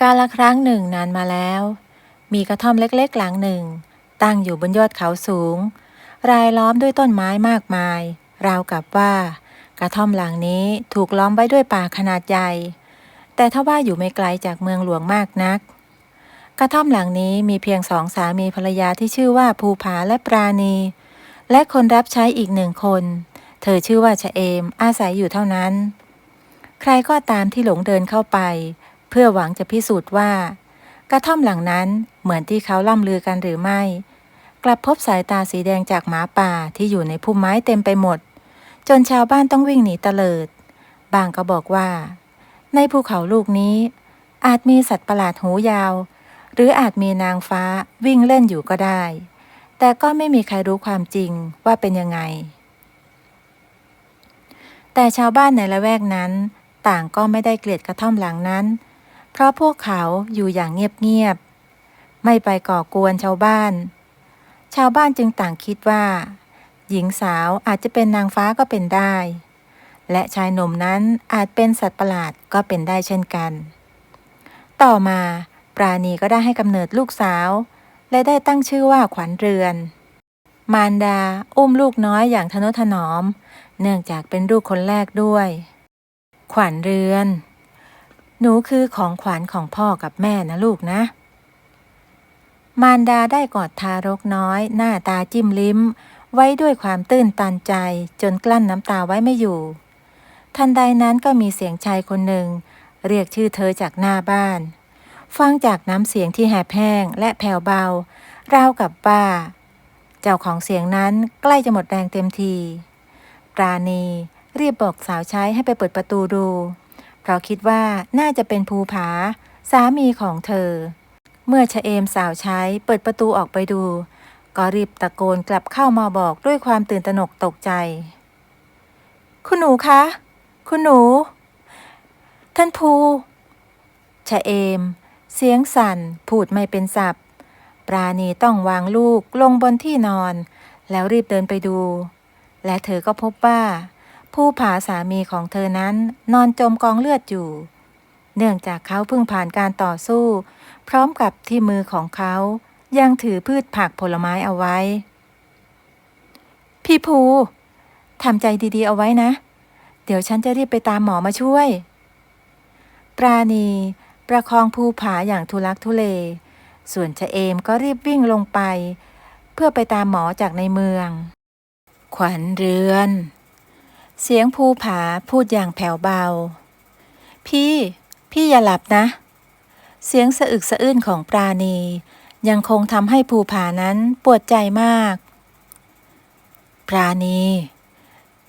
กาลครั้งหนึ่งนานมาแล้วมีกระท่อมเล็กๆหลังหนึ่งตั้งอยู่บนยอดเขาสูงรายล้อมด้วยต้นไม้มากมายราวกับว่ากระท่อมหลังนี้ถูกล้อมไว้ด้วยป่าขนาดใหญ่แต่ถ้าว่าอยู่ไม่ไกลจากเมืองหลวงมากนักกระท่อมหลังนี้มีเพียงสองสามีภรรยาที่ชื่อว่าภูผาและปราณีและคนรับใช้อีกหนึ่งคนเธอชื่อว่าชะเอมอาศัยอยู่เท่านั้นใครก็ตามที่หลงเดินเข้าไปเพื่อหวังจะพิสูจน์ว่ากระท่อมหลังนั้นเหมือนที่เขาล่ำลือกันหรือไม่กลับพบสายตาสีแดงจากหมาป่าที่อยู่ในพุ่มไม้เต็มไปหมดจนชาวบ้านต้องวิ่งหนีเตลิดบางก็บอกว่าในภูเขาลูกนี้อาจมีสัตว์ประหลาดหูยาวหรืออาจมีนางฟ้าวิ่งเล่นอยู่ก็ได้แต่ก็ไม่มีใครรู้ความจริงว่าเป็นยังไงแต่ชาวบ้านในละแวกนั้นต่างก็ไม่ได้เกลียดกระท่อมหลังนั้นเพราะพวกเขาอยู่อย่างเงียบๆไม่ไปก่อกวนชาวบ้านจึงต่างคิดว่าหญิงสาวอาจจะเป็นนางฟ้าก็เป็นได้และชายหนุ่มนั้นอาจเป็นสัตว์ประหลาดก็เป็นได้เช่นกันต่อมาปราณีก็ได้ให้กำเนิดลูกสาวและได้ตั้งชื่อว่าขวัญเรือนมารดาอุ้มลูกน้อยอย่างทนุถนอมเนื่องจากเป็นลูกคนแรกด้วยขวัญเรือนหนูคือของขวัญของพ่อกับแม่นะลูกนะมารดาได้กอดทารกน้อยหน้าตาจิ้มลิ้มไว้ด้วยความตื้นตันใจจนกลั้นน้ำตาไว้ไม่อยู่ทันใดนั้นก็มีเสียงชายคนหนึ่งเรียกชื่อเธอจากหน้าบ้านฟังจากน้ำเสียงที่แหบแห้งและแผ่วเบาราวกับว่าเจ้าของเสียงนั้นใกล้จะหมดแรงเต็มทีปราณีรีบบอกสาวใช้ให้ไปเปิดประตูดูเพราะคิดว่าน่าจะเป็นภูผาสามีของเธอเมื่อชะเอมสาวใช้เปิดประตูออกไปดูก็รีบตะโกนกลับเข้ามาบอกด้วยความตื่นตระหนกตกใจคุณหนูคะคุณหนูท่านภูชะเอมเสียงสั่นพูดไม่เป็นศัพท์ปราณีต้องวางลูกลงบนที่นอนแล้วรีบเดินไปดูและเธอก็พบว่าภูผาสามีของเธอนั้นนอนจมกองเลือดอยู่เนื่องจากเขาเพิ่งผ่านการต่อสู้พร้อมกับที่มือของเขายังถือพืชผักผลไม้เอาไว้พี่ภูทำใจดีๆเอาไว้นะเดี๋ยวฉันจะรีบไปตามหมอมาช่วยปราณีประคองภูผาอย่างทุลักทุเลส่วนชะเอมก็รีบวิ่งลงไปเพื่อไปตามหมอจากในเมืองขวัญเรือนเสียงภูผาพูดอย่างแผ่วเบาพี่อย่าหลับนะเสียงสะอึกสะอื้นของปราณียังคงทำให้ภูผานั้นปวดใจมากปราณี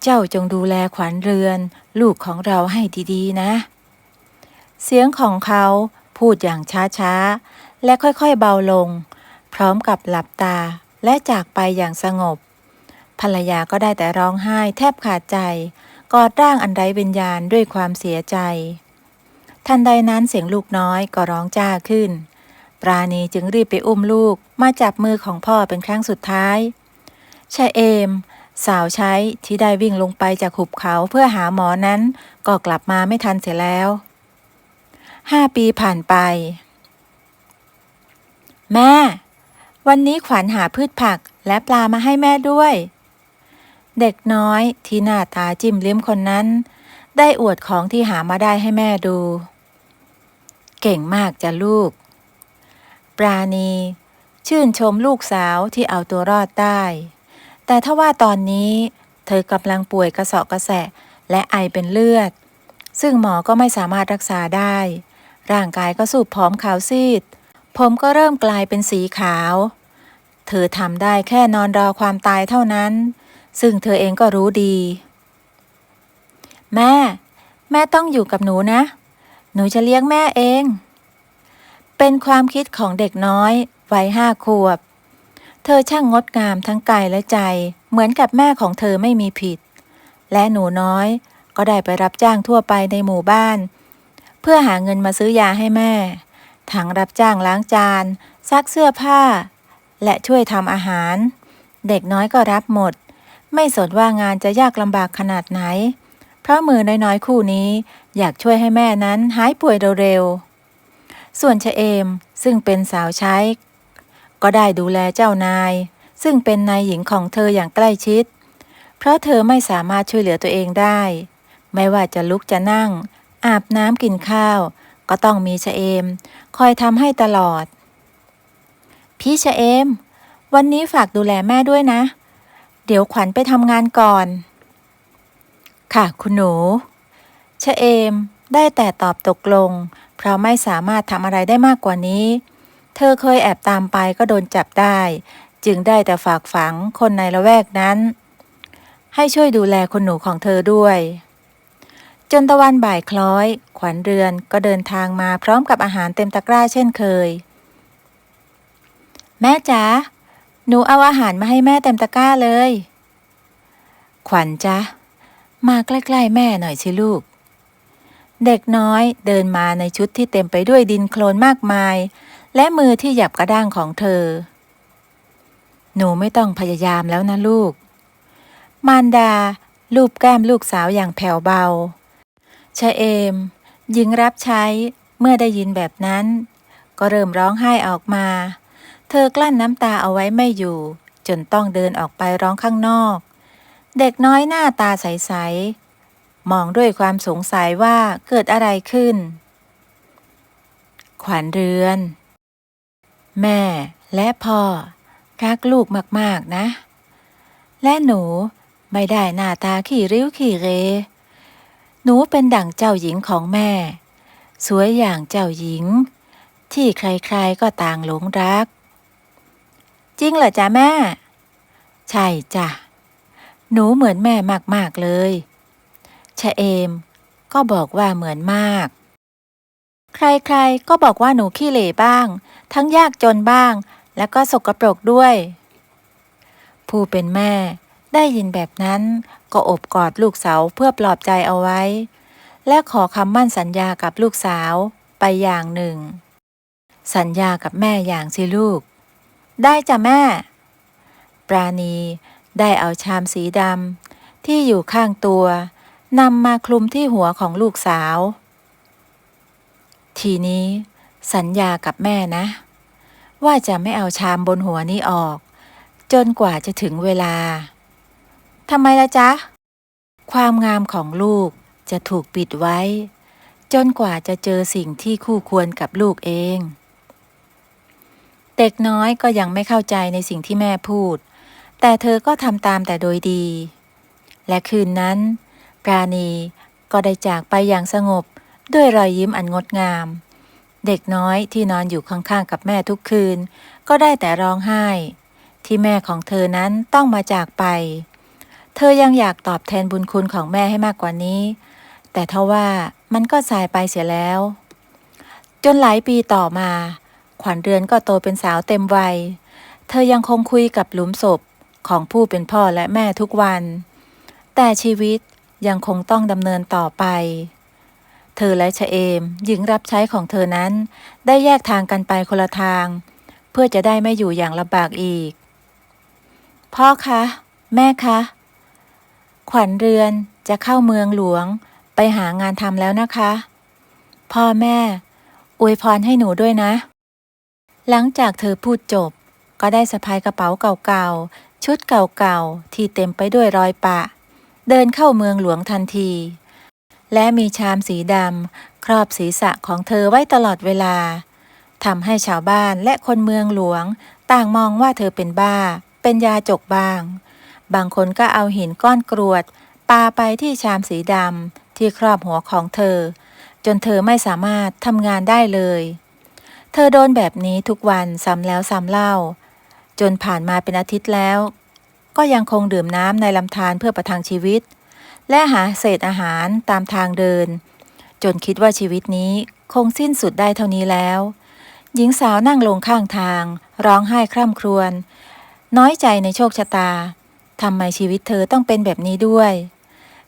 เจ้าจงดูแลขวัญเรือนลูกของเราให้ดีๆนะเสียงของเขาพูดอย่างช้าๆและค่อยๆเบาลงพร้อมกับหลับตาและจากไปอย่างสงบภรรยาก็ได้แต่ร้องไห้แทบขาดใจกอดร่างอันไร้วิญญาณด้วยความเสียใจทันใดนั้นเสียงลูกน้อยก็ร้องจ้าขึ้นปราณีจึงรีบไปอุ้มลูกมาจับมือของพ่อเป็นครั้งสุดท้ายชะเอมสาวใช้ที่ได้วิ่งลงไปจากหุบเขาเพื่อหาหมอนั้นก็กลับมาไม่ทันเสียแล้ว5 ปีผ่านไปแม่วันนี้ขวัญหาพืชผักและปลามาให้แม่ด้วยเด็กน้อยที่หน้าตาจิ้มลิ้มคนนั้นได้อวดของที่หามาได้ให้แม่ดูเก่งมากจ้ะลูกปราณีชื่นชมลูกสาวที่เอาตัวรอดได้แต่ถ้าว่าตอนนี้เธอกำลังป่วยกระเสาะกระแสะและไอเป็นเลือดซึ่งหมอก็ไม่สามารถรักษาได้ร่างกายก็สูบผอมขาวซีดผมก็เริ่มกลายเป็นสีขาวเธอทำได้แค่นอนรอความตายเท่านั้นซึ่งเธอเองก็รู้ดีแม่ต้องอยู่กับหนูนะหนูจะเลี้ยงแม่เองเป็นความคิดของเด็กน้อยวัย5 ขวบเธอช่างงดงามทั้งกายและใจเหมือนกับแม่ของเธอไม่มีผิดและหนูน้อยก็ได้ไปรับจ้างทั่วไปในหมู่บ้านเพื่อหาเงินมาซื้อยาให้แม่ทั้งรับจ้างล้างจานซักเสื้อผ้าและช่วยทำอาหารเด็กน้อยก็รับหมดไม่สนว่างานจะยากลำบากขนาดไหนเพราะมือน้อยๆคู่นี้อยากช่วยให้แม่นั้นหายป่วยเร็วๆ ส่วนชะเอมซึ่งเป็นสาวใช้ก็ได้ดูแลเจ้านายซึ่งเป็นนายหญิงของเธออย่างใกล้ชิดเพราะเธอไม่สามารถช่วยเหลือตัวเองได้ไม่ว่าจะลุกจะนั่งอาบน้ำกินข้าวก็ต้องมีชะเอมคอยทำให้ตลอดพี่ชะเอมวันนี้ฝากดูแลแม่ด้วยนะเดี๋ยวขวัญไปทำงานก่อนค่ะคุณหนูชะเอมได้แต่ตอบตกลงเพราะไม่สามารถทำอะไรได้มากกว่านี้เธอเคยแอบตามไปก็โดนจับได้จึงได้แต่ฝากฝังคนในละแวกนั้นให้ช่วยดูแลคนหนูของเธอด้วยจนตะวันบ่ายคล้อยขวัญเรือนก็เดินทางมาพร้อมกับอาหารเต็มตะกร้าเช่นเคยแม่จ๋าหนูเอาอาหารมาให้แม่เต็มตะกร้าเลยขวัญจ๊ะมาใกล้ๆแม่หน่อยสิลูกเด็กน้อยเดินมาในชุดที่เต็มไปด้วยดินโคลนมากมายและมือที่หยับกระด้างของเธอหนูไม่ต้องพยายามแล้วนะลูกมารดาลูบแก้มลูกสาวอย่างแผ่วเบาชะเอมหญิงรับใช้เมื่อได้ยินแบบนั้นก็เริ่มร้องไห้ออกมาเธอกลั้นน้ำตาเอาไว้ไม่อยู่จนต้องเดินออกไปร้องข้างนอกเด็กน้อยหน้าตาใสๆมองด้วยความสงสัยว่าเกิดอะไรขึ้นขวัญเรือนแม่และพ่อรักลูกมากๆนะและหนูไม่ได้หน้าตาขี้ริ้วขี้เรหนูเป็นดั่งเจ้าหญิงของแม่สวยอย่างเจ้าหญิงที่ใครๆก็ต่างหลงรักจริงเหรอจ๊ะแม่ใช่จ้ะหนูเหมือนแม่มากๆเลยชะเอมก็บอกว่าเหมือนมากใครๆก็บอกว่าหนูขี้เหร่บ้างทั้งยากจนบ้างแล้วก็สกปรกด้วยผู้เป็นแม่ได้ยินแบบนั้นก็โอบกอดลูกสาวเพื่อปลอบใจเอาไว้และขอคำมั่นสัญญากับลูกสาวไปอย่างหนึ่งสัญญากับแม่อย่างสิลูกได้จ้ะแม่ปราณีได้เอาชามสีดำที่อยู่ข้างตัวนำมาคลุมที่หัวของลูกสาวทีนี้สัญญากับแม่นะว่าจะไม่เอาชามบนหัวนี้ออกจนกว่าจะถึงเวลาทำไมล่ะจ๊ะความงามของลูกจะถูกปิดไว้จนกว่าจะเจอสิ่งที่คู่ควรกับลูกเองเด็กน้อยก็ยังไม่เข้าใจในสิ่งที่แม่พูดแต่เธอก็ทำตามแต่โดยดีและคืนนั้นปราณีก็ได้จากไปอย่างสงบด้วยรอยยิ้มอันงดงามเด็กน้อยที่นอนอยู่ข้างๆกับแม่ทุกคืนก็ได้แต่ร้องไห้ที่แม่ของเธอนั้นต้องมาจากไปเธอยังอยากตอบแทนบุญคุณของแม่ให้มากกว่านี้แต่ทว่ามันก็สายไปเสียแล้วจนหลายปีต่อมาขวัญเรือนก็โตเป็นสาวเต็มวัยเธอยังคงคุยกับหลุมศพของผู้เป็นพ่อและแม่ทุกวันแต่ชีวิตยังคงต้องดำเนินต่อไปเธอและชะเอมหญิงรับใช้ของเธอนั้นได้แยกทางกันไปคนละทางเพื่อจะได้ไม่อยู่อย่างลำบากอีกพ่อคะแม่คะขวัญเรือนจะเข้าเมืองหลวงไปหางานทำแล้วนะคะพ่อแม่อวยพรให้หนูด้วยนะหลังจากเธอพูดจบก็ได้สะพายกระเป๋าเก่าๆชุดเก่าๆที่เต็มไปด้วยรอยปะเดินเข้าเมืองหลวงทันทีและมีชามสีดำครอบศีรษะของเธอไว้ตลอดเวลาทำให้ชาวบ้านและคนเมืองหลวงต่างมองว่าเธอเป็นบ้าเป็นยาจกบ้างบางคนก็เอาหินก้อนกรวดปาไปที่ชามสีดำที่ครอบหัวของเธอจนเธอไม่สามารถทำงานได้เลยเธอโดนแบบนี้ทุกวันซ้ำแล้วซ้ำเล่าจนผ่านมาเป็นอาทิตย์แล้วก็ยังคงดื่มน้ำในลำธารเพื่อประทังชีวิตและหาเศษอาหารตามทางเดินจนคิดว่าชีวิตนี้คงสิ้นสุดได้เท่านี้แล้วหญิงสาวนั่งลงข้างทางร้องไห้คร่ำครวญน้อยใจในโชคชะตาทำไมชีวิตเธอต้องเป็นแบบนี้ด้วย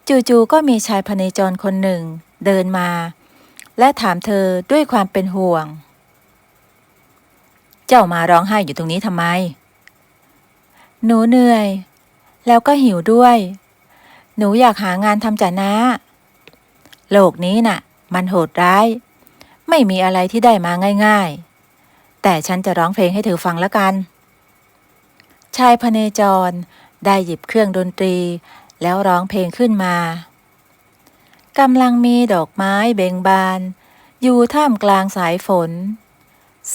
จู่ๆก็มีชายพเนจรคนหนึ่งเดินมาและถามเธอด้วยความเป็นห่วงเจ้ามาร้องไห้อยู่ตรงนี้ทำไมหนูเหนื่อยแล้วก็หิวด้วยหนูอยากหางานทำจ้ะนะโลกนี้น่ะมันโหดร้าย ไม่มีอะไรที่ได้มาง่ายๆแต่ฉันจะร้องเพลงให้เธอฟังแล้วกันชายพเนจรได้หยิบเครื่องดนตรีแล้วร้องเพลงขึ้นมากำลังมีดอกไม้เบ่งบานอยู่ท่ามกลางสายฝน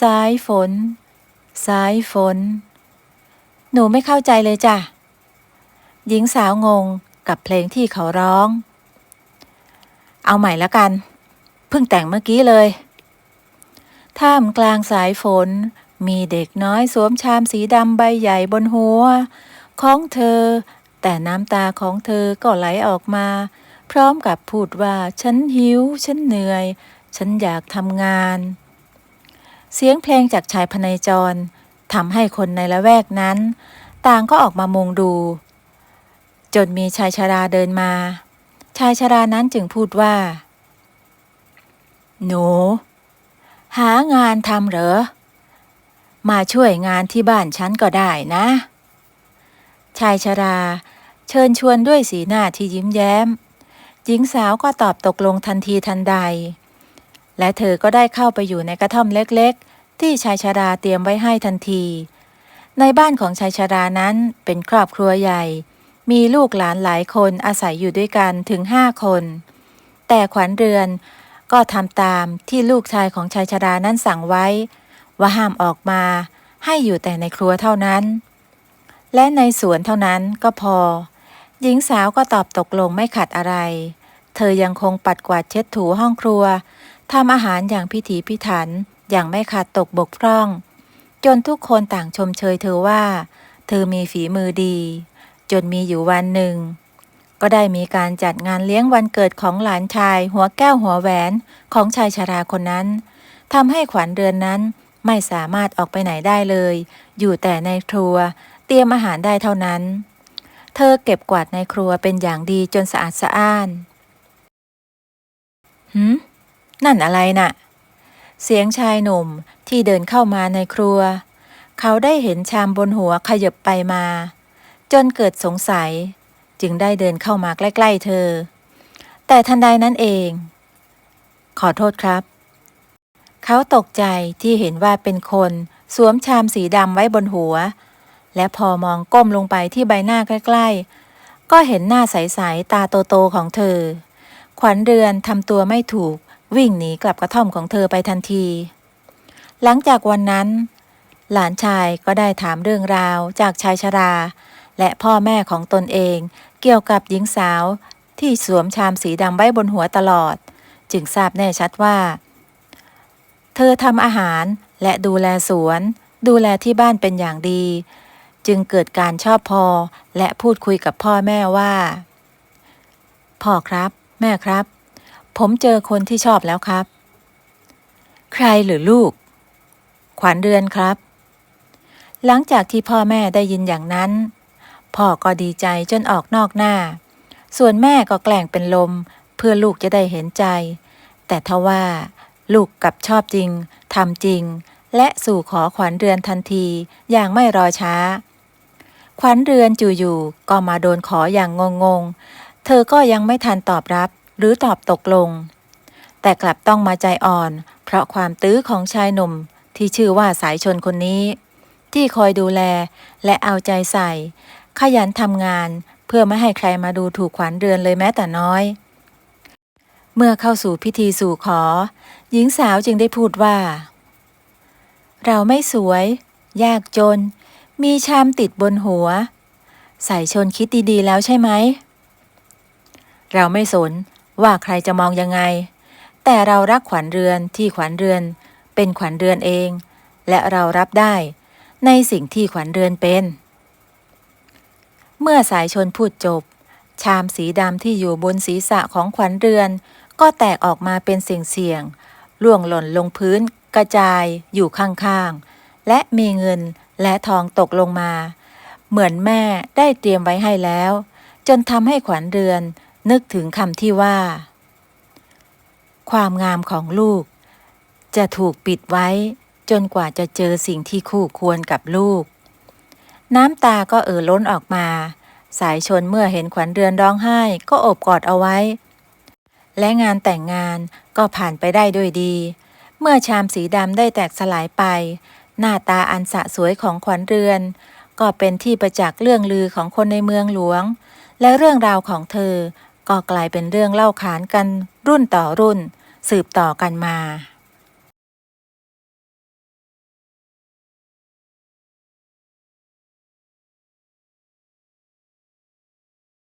สายฝนสายฝนหนูไม่เข้าใจเลยจ้ะหญิงสาวงงกับเพลงที่เขาร้องเอาใหม่ละกันเพิ่งแต่งเมื่อกี้เลยท่ามกลางสายฝนมีเด็กน้อยสวมชามสีดำใบใหญ่บนหัวของเธอแต่น้ำตาของเธอก็ไหลออกมาพร้อมกับพูดว่าฉันหิวฉันเหนื่อยฉันอยากทำงานเสียงเพลงจากชายพเนจรทำให้คนในละแวกนั้นต่างก็ออกมามุงดูจนมีชายชราเดินมาชายชรานั้นจึงพูดว่าหนูหางานทำเหรอมาช่วยงานที่บ้านฉันก็ได้นะชายชราเชิญชวนด้วยสีหน้าที่ยิ้มแย้มหญิงสาวก็ตอบตกลงทันทีทันใดและเธอก็ได้เข้าไปอยู่ในกระท่อมเล็กๆที่ชายชราเตรียมไว้ให้ทันทีในบ้านของชายชรานั้นเป็นครอบครัวใหญ่มีลูกหลานหลายคนอาศัยอยู่ด้วยกันถึง5 คนแต่ขวัญเรือนก็ทำตามที่ลูกชายของชายชรานั้นสั่งไว้ว่าห้ามออกมาให้อยู่แต่ในครัวเท่านั้นและในสวนเท่านั้นก็พอหญิงสาวก็ตอบตกลงไม่ขัดอะไรเธอยังคงปัดกวาดเช็ดถูห้องครัวทำอาหารอย่างพิถีพิถันอย่างไม่ขาดตกบกพร่องจนทุกคนต่างชมเชยเธอว่าเธอมีฝีมือดีจนมีอยู่วันหนึ่งก็ได้มีการจัดงานเลี้ยงวันเกิดของหลานชายหัวแก้วหัวแหวนของชายชราคนนั้นทำให้ขวัญเรือนนั้นไม่สามารถออกไปไหนได้เลยอยู่แต่ในครัวเตรียมอาหารได้เท่านั้นเธอเก็บกวาดในครัวเป็นอย่างดีจนสะอาดสะอ้านนั่นอะไรน่ะเสียงชายหนุ่มที่เดินเข้ามาในครัวเขาได้เห็นชามบนหัวขยับไปมาจนเกิดสงสัยจึงได้เดินเข้ามาใกล้ๆเธอแต่ทันใดนั้นเองขอโทษครับเขาตกใจที่เห็นว่าเป็นคนสวมชามสีดำไว้บนหัวและพอมองก้มลงไปที่ใบหน้าใกล้ๆก็เห็นหน้าใสๆตาโตๆของเธอขวัญเรือนทำตัวไม่ถูกวิ่งหนีกลับกระท่อมของเธอไปทันทีหลังจากวันนั้นหลานชายก็ได้ถามเรื่องราวจากชายชราและพ่อแม่ของตนเองเกี่ยวกับหญิงสาวที่สวมชามสีดำไว้บนหัวตลอดจึงทราบแน่ชัดว่าเธอทำอาหารและดูแลสวนดูแลที่บ้านเป็นอย่างดีจึงเกิดการชอบพอและพูดคุยกับพ่อแม่ว่าพ่อครับแม่ครับผมเจอคนที่ชอบแล้วครับใครหรือลูกขวัญเรือนครับหลังจากที่พ่อแม่ได้ยินอย่างนั้นพ่อก็ดีใจจนออกนอกหน้าส่วนแม่ก็แกล้งเป็นลมเพื่อลูกจะได้เห็นใจแต่ทว่าลูกกลับชอบจริงทำจริงและสู่ขอขวัญเรือนทันทีอย่างไม่รอช้าขวัญเรือนจู่ๆก็มาโดนขออย่างงงๆเธอก็ยังไม่ทันตอบรับหรือตอบตกลงแต่กลับต้องมาใจอ่อนเพราะความตื้อของชายหนุ่มที่ชื่อว่าสายชนคนนี้ที่คอยดูแลและเอาใจใส่ขยันทำงานเพื่อไม่ให้ใครมาดูถูกขวัญเรือนเลยแม้แต่น้อยเมื่อเข้าสู่พิธีสู่ขอหญิงสาวจึงได้พูดว่าเราไม่สวยยากจนมีชามติดบนหัวสายชนคิดดีๆแล้วใช่ไหมเราไม่สนว่าใครจะมองยังไงแต่เรารักขวัญเรือนที่ขวัญเรือนเป็นขวัญเรือนเองและเรารับได้ในสิ่งที่ขวัญเรือนเป็นเมื่อสายชนพูดจบชามสีดำที่อยู่บนศีรษะของขวัญเรือนก็แตกออกมาเป็นเสี่ยงๆล่วงหล่นลงพื้นกระจายอยู่ข้างๆและมีเงินและทองตกลงมาเหมือนแม่ได้เตรียมไว้ให้แล้วจนทำให้ขวัญเรือนนึกถึงคำที่ว่าความงามของลูกจะถูกปิดไว้จนกว่าจะเจอสิ่งที่คู่ควรกับลูกน้ำตาก็ล้นออกมาสายชนเมื่อเห็นขวัญเรือนร้องไห้ก็โอบกอดเอาไว้และงานแต่งงานก็ผ่านไปได้ด้วยดี เมื่อชามสีดำได้แตกสลายไปหน้าตาอันสะสวยของขวัญเรือนก็เป็นที่ประจักษ์เรื่องลือของคนในเมืองหลวงและเรื่องราวของเธอก็กลายเป็นเรื่องเล่าขานกันรุ่นต่อรุ่นสืบต่อกันมา